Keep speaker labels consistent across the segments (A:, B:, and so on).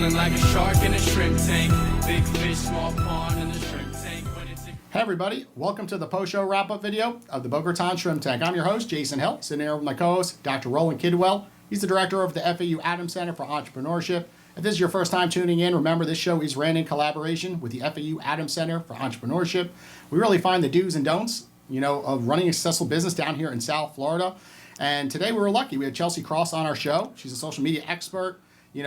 A: feeling like a shark in a shrimp tank. Big fish, small pond in the shrimp tank.
B: Hey everybody, welcome to the post-show wrap-up video of the Boca Raton Shrimp Tank. I'm your host, Jason Hill, sitting here with my co-host, Dr. Roland Kidwell. He's the director of the FAU Adams Center for Entrepreneurship. If this is your first time tuning in, remember this show is ran in collaboration with the FAU Adams Center for Entrepreneurship. We really find the do's and don'ts, of running a successful business down here in South Florida. And today we were lucky. We had Chelsea Krost on our show. She's a social media expert.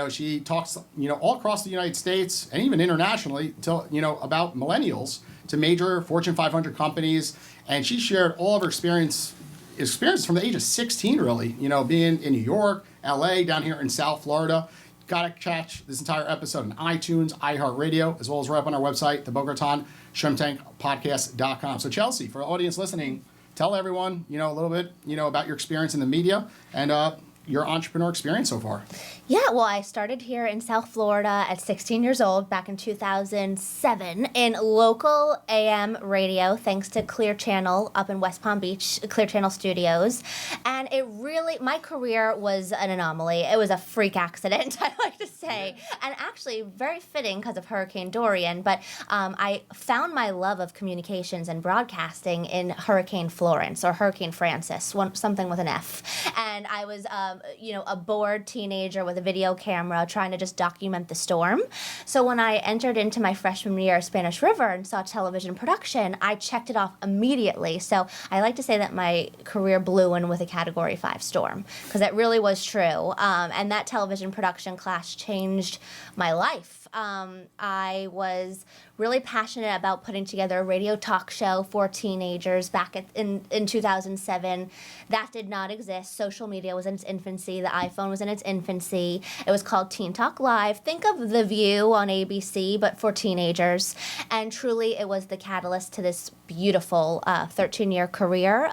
B: She talks, all across the United States and even internationally about millennials to major Fortune 500 companies. And she shared all of her experience from the age of 16, really, being in New York, LA, down here in South Florida. Got to catch this entire episode on iTunes, iHeartRadio, as well as right up on our website, the Boca Raton Shrimp Tank Podcast.com. So Chelsea, for the audience listening, tell everyone, a little bit, about your experience in the media and your entrepreneur experience so far.
C: Yeah, well, I started here in South Florida at 16 years old back in 2007 in local AM radio, thanks to Clear Channel up in West Palm Beach, Clear Channel Studios. And my career was an anomaly. It was a freak accident, I like to say. And actually very fitting because of Hurricane Dorian. But I found my love of communications and broadcasting in Hurricane Florence or Hurricane Francis, something with an F. And I was, a bored teenager with a video camera trying to just document the storm. So when I entered into my freshman year at Spanish River and saw television production, I checked it off immediately. So I like to say that my career blew in with a Category 5 storm, because that really was true. And that television production class changed my life. I was really passionate about putting together a radio talk show for teenagers back in 2007. That did not exist. Social media was in its infancy. The iPhone was in its infancy. It was called Teen Talk Live. Think of The View on ABC, but for teenagers. And truly, it was the catalyst to this beautiful 13-year career,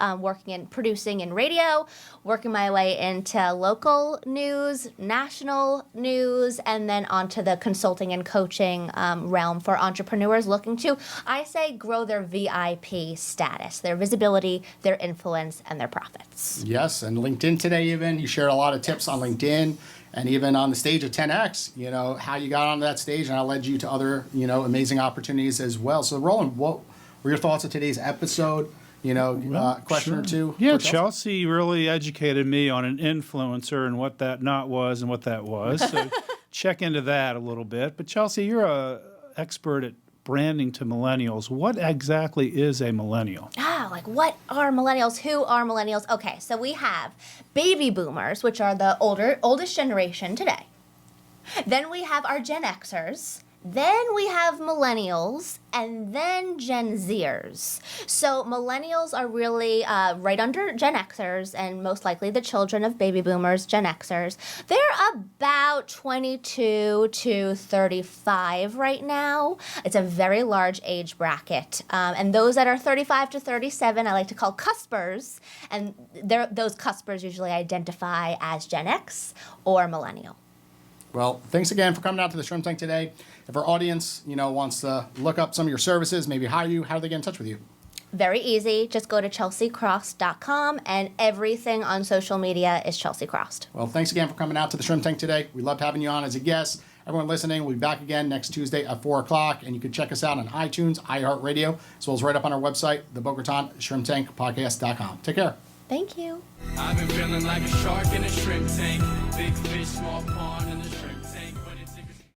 C: producing in radio, working my way into local news, national news, and then onto the consulting and coaching realm for entrepreneurs looking to, I say, grow their VIP status, their visibility, their influence, and their profits.
B: Yes, and LinkedIn today even, you shared a lot of tips on LinkedIn and even on the stage of 10X, how you got onto that stage and how led you to other, amazing opportunities as well. So Roland, what were your thoughts of today's episode? Question
D: sure.
B: or two?
D: Yeah, Chelsea really educated me on an influencer and what that not was and what that was. So check into that a little bit. But Chelsea, you're a expert at branding to millennials. What exactly is a millennial?
C: What are millennials? Who are millennials? Okay, so we have baby boomers, which are the oldest generation today. Then we have our Gen Xers. Then we have millennials, and then Gen Zers. So millennials are really right under Gen Xers, and most likely the children of baby boomers, Gen Xers. They're about 22 to 35 right now. It's a very large age bracket. And those that are 35 to 37, I like to call cuspers, and those cuspers usually identify as Gen X or millennial.
B: Well, thanks again for coming out to the Shrimp Tank today. If our audience, wants to look up some of your services, maybe hire you, how do they get in touch with you?
C: Very easy. Just go to chelseacrost.com, and everything on social media is Chelsea Krost.
B: Well, thanks again for coming out to the Shrimp Tank today. We loved having you on as a guest. Everyone listening, we'll be back again next Tuesday at 4 o'clock, and you can check us out on iTunes, iHeartRadio, as well as right up on our website, the Boca Raton Shrimp Tank Podcast.com. Take care.
C: Thank you.
A: I've been feeling like a shark in a shrimp tank. Big fish, small pond in the shrimp tank.